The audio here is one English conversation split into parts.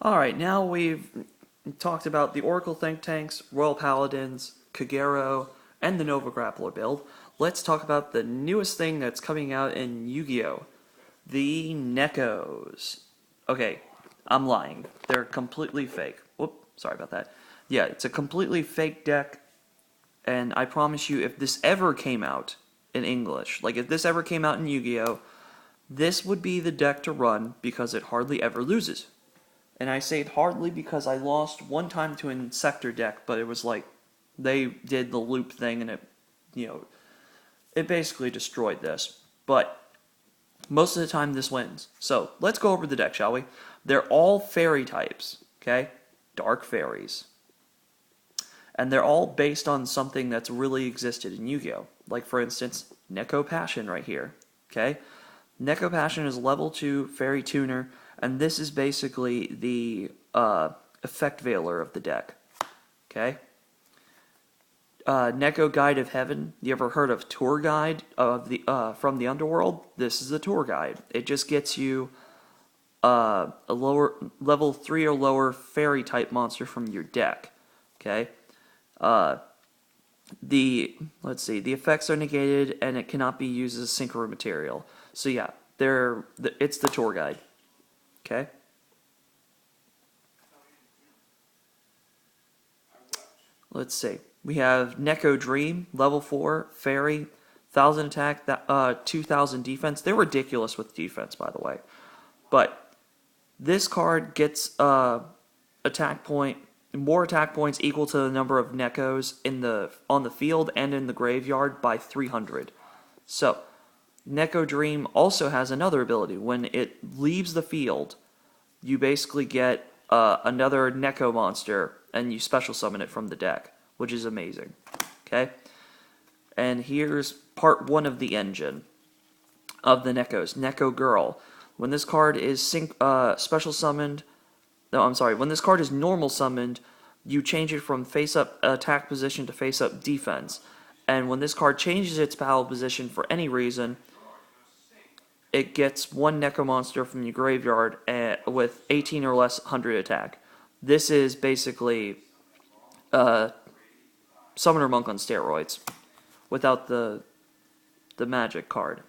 Alright, now we've talked about the Oracle Think Tanks, Royal Paladins, Kagero, and the Nova Grappler build. Let's talk about the newest thing that's coming out in Yu-Gi-Oh! The Nekos. Okay, I'm lying. They're completely fake. Whoop, sorry about that. Yeah, it's a completely fake deck, and I promise you, if this ever came out in English, like if this ever came out in Yu-Gi-Oh!, this would be the deck to run because it hardly ever loses. And I say it hardly because I lost one time to an Insector deck, but it was like they did the loop thing and you know, it basically destroyed this. But most of the time this wins. So let's go over the deck, shall we? They're all fairy types, okay? Dark fairies. And they're all based on something that's really existed in Yu-Gi-Oh! Like, for instance, Neko Passion right here, okay? Neko Passion is level 2 fairy tuner, and this is basically the effect veiler of the deck, okay? Neko Guide of Heaven. You ever heard of Tour Guide of the from the Underworld? This is a tour guide. It just gets you a lower level 3 or lower fairy type monster from your deck. Okay. Let's see. The effects are negated and it cannot be used as synchro material. So yeah, it's the tour guide. Okay. Let's see. We have Neko Dream, level 4, fairy, 1,000 attack, 2,000 defense. They're ridiculous with defense, by the way. But this card gets more attack points equal to the number of Nekos on the field and in the graveyard by 300. So, Neko Dream also has another ability. When it leaves the field, you basically get another Neko monster, and you special summon it from the deck, which is amazing. Okay? And here's part 1 of the engine of the Nekos. Neko Girl. When this card is special summoned, no, I'm sorry, when this card is normal summoned, you change it from face-up attack position to face-up defense. And when this card changes its battle position for any reason, it gets one Neko monster from your graveyard with 18 or less 100 attack. This is basically Summoner Monk on steroids, without the magic card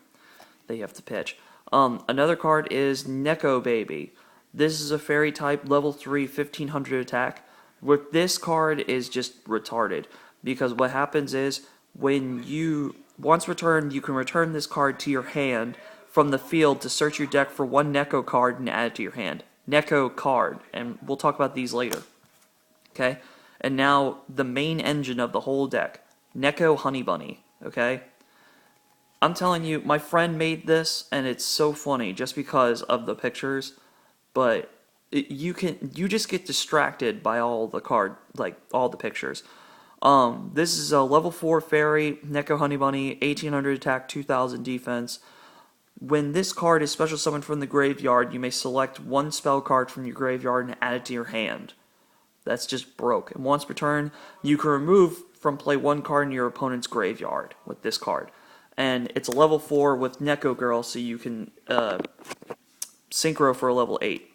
that you have to pitch. Another card is Neko Baby. This is a fairy type, level 3, 1500 attack. With this card is just retarded, because what happens is, once returned, you can return this card to your hand from the field to search your deck for one Neko card and add it to your hand. Neko card, and we'll talk about these later. Okay? And now, the main engine of the whole deck, Neko Honey Bunny, okay? I'm telling you, my friend made this, and it's so funny just because of the pictures, but you just get distracted by all the pictures. This is a level 4 fairy, Neko Honey Bunny, 1800 attack, 2000 defense. When this card is special summoned from the graveyard, you may select one spell card from your graveyard and add it to your hand. That's just broke. And once per turn, you can remove from play one card in your opponent's graveyard with this card. And it's a level 4 with Neko Girl, so you can synchro for a level 8.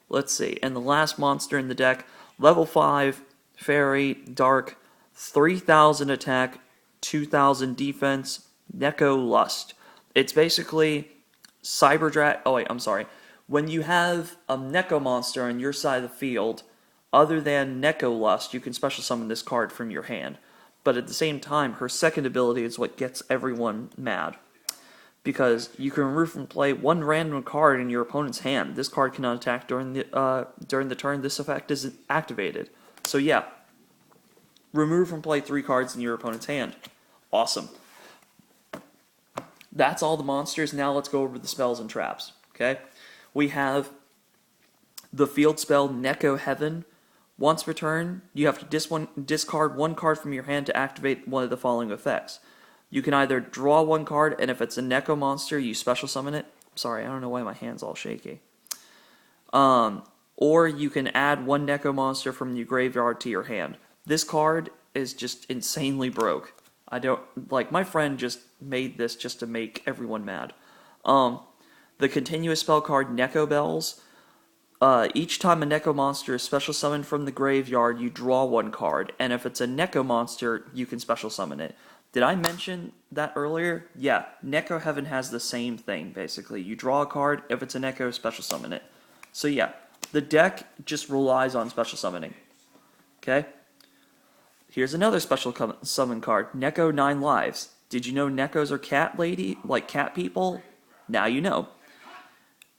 Let's see. And the last monster in the deck, level 5, fairy, dark, 3000 attack, 2000 defense, Neko Lust. It's basically when you have a Neko monster on your side of the field, other than Neko Lust, you can special summon this card from your hand. But at the same time, her second ability is what gets everyone mad. Because you can remove from play one random card in your opponent's hand. This card cannot attack during the turn this effect is activated. So yeah, remove from play 3 cards in your opponent's hand. Awesome. That's all the monsters. Now let's go over the spells and traps. Okay? We have the field spell Neko Heaven. Once per turn, you have to discard one card from your hand to activate one of the following effects. You can either draw one card, and if it's a Neko monster, you special summon it. Sorry, I don't know why my hand's all shaky. Or you can add one Neko monster from your graveyard to your hand. This card is just insanely broke. My friend just made this just to make everyone mad. The continuous spell card Neko Bells. Each time a Neko monster is special summoned from the graveyard, you draw one card, and if it's a Neko monster, you can special summon it. Did I mention that earlier? Yeah, Neko Heaven has the same thing, basically. You draw a card, if it's a Neko, special summon it. So yeah, the deck just relies on special summoning. Okay? Here's another special summon card, Neko 9 Lives. Did you know Nekos are cat people? Now you know.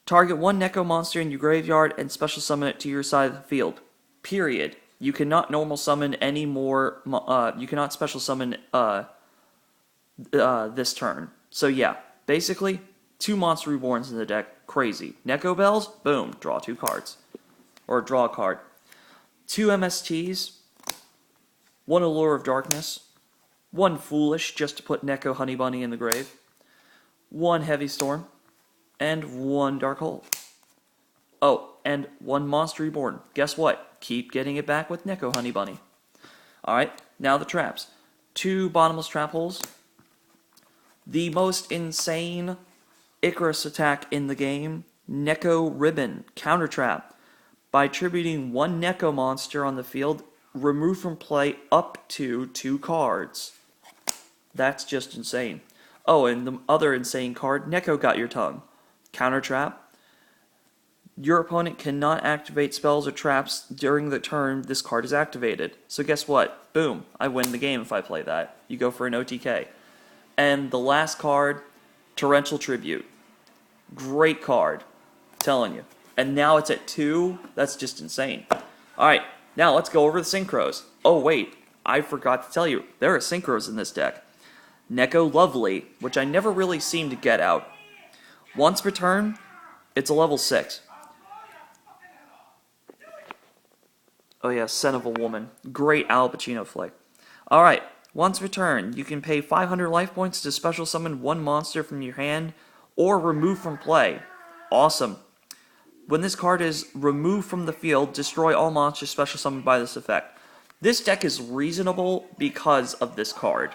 Target one Neko monster in your graveyard and special summon it to your side of the field. Period. You cannot normal summon any more. You cannot special summon this turn. So yeah, basically 2 monster reborns in the deck. Crazy. Neko Bells. Boom. Draw 2 cards, or draw a card. 2 MSTs. 1 Allure of Darkness. 1 Foolish just to put Neko Honey Bunny in the grave. 1 Heavy Storm. And 1 Dark Hole. Oh, and 1 Monster Reborn. Guess what? Keep getting it back with Neko Honey Bunny. Alright, now the traps. 2 bottomless trap holes. The most insane Icarus attack in the game, Neko Ribbon, counter trap. By attributing 1 Neko monster on the field, remove from play up to 2 cards. That's just insane. Oh, and the other insane card, Neko Got Your Tongue. Counter trap. Your opponent cannot activate spells or traps during the turn this card is activated. So guess what? Boom. I win the game if I play that. You go for an OTK. And the last card, Torrential Tribute. Great card. Telling you. And now it's at 2. That's just insane. Alright, now let's go over the synchros. Oh wait, I forgot to tell you. There are synchros in this deck. Neko Lovely, which I never really seem to get out. Once per turn, it's a level 6. Oh yeah, Son of a Woman. Great Al Pacino flick. Alright, once per turn, you can pay 500 life points to special summon 1 monster from your hand, or remove from play. Awesome. When this card is removed from the field, destroy all monsters special summoned by this effect. This deck is reasonable because of this card.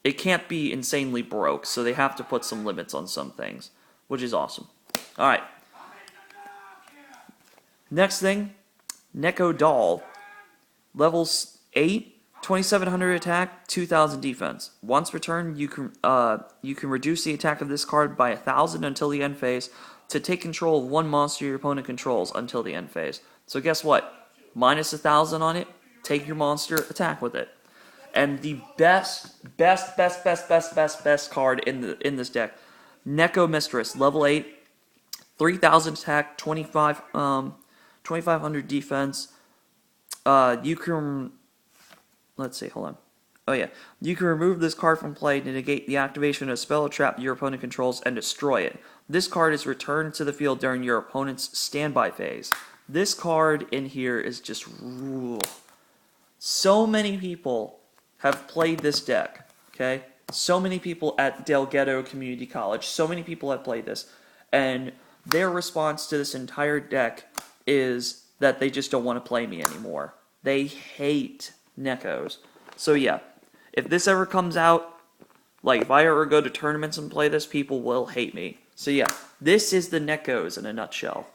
It can't be insanely broke, so they have to put some limits on some things, which is awesome. Alright. Next thing, Neko Doll. Levels 8, 2700 attack, 2000 defense. Once per turn, you can reduce the attack of this card by 1000 until the end phase to take control of 1 monster your opponent controls until the end phase. So guess what? Minus 1000 on it, take your monster, attack with it. And the best card in this deck, Neko Mistress, level 8, 3000 attack, 2500 defense. You can, let's see, hold on. Oh yeah, you can remove this card from play to negate the activation of a spell or trap your opponent controls and destroy it. This card is returned to the field during your opponent's standby phase. This card in here is just so many people have played this deck, okay? So many people at Del Ghetto Community College, so many people have played this, and their response to this entire deck is that they just don't want to play me anymore. They hate Nekos. So yeah, if this ever comes out, like if I ever go to tournaments and play this, people will hate me. So yeah, this is the Nekos in a nutshell.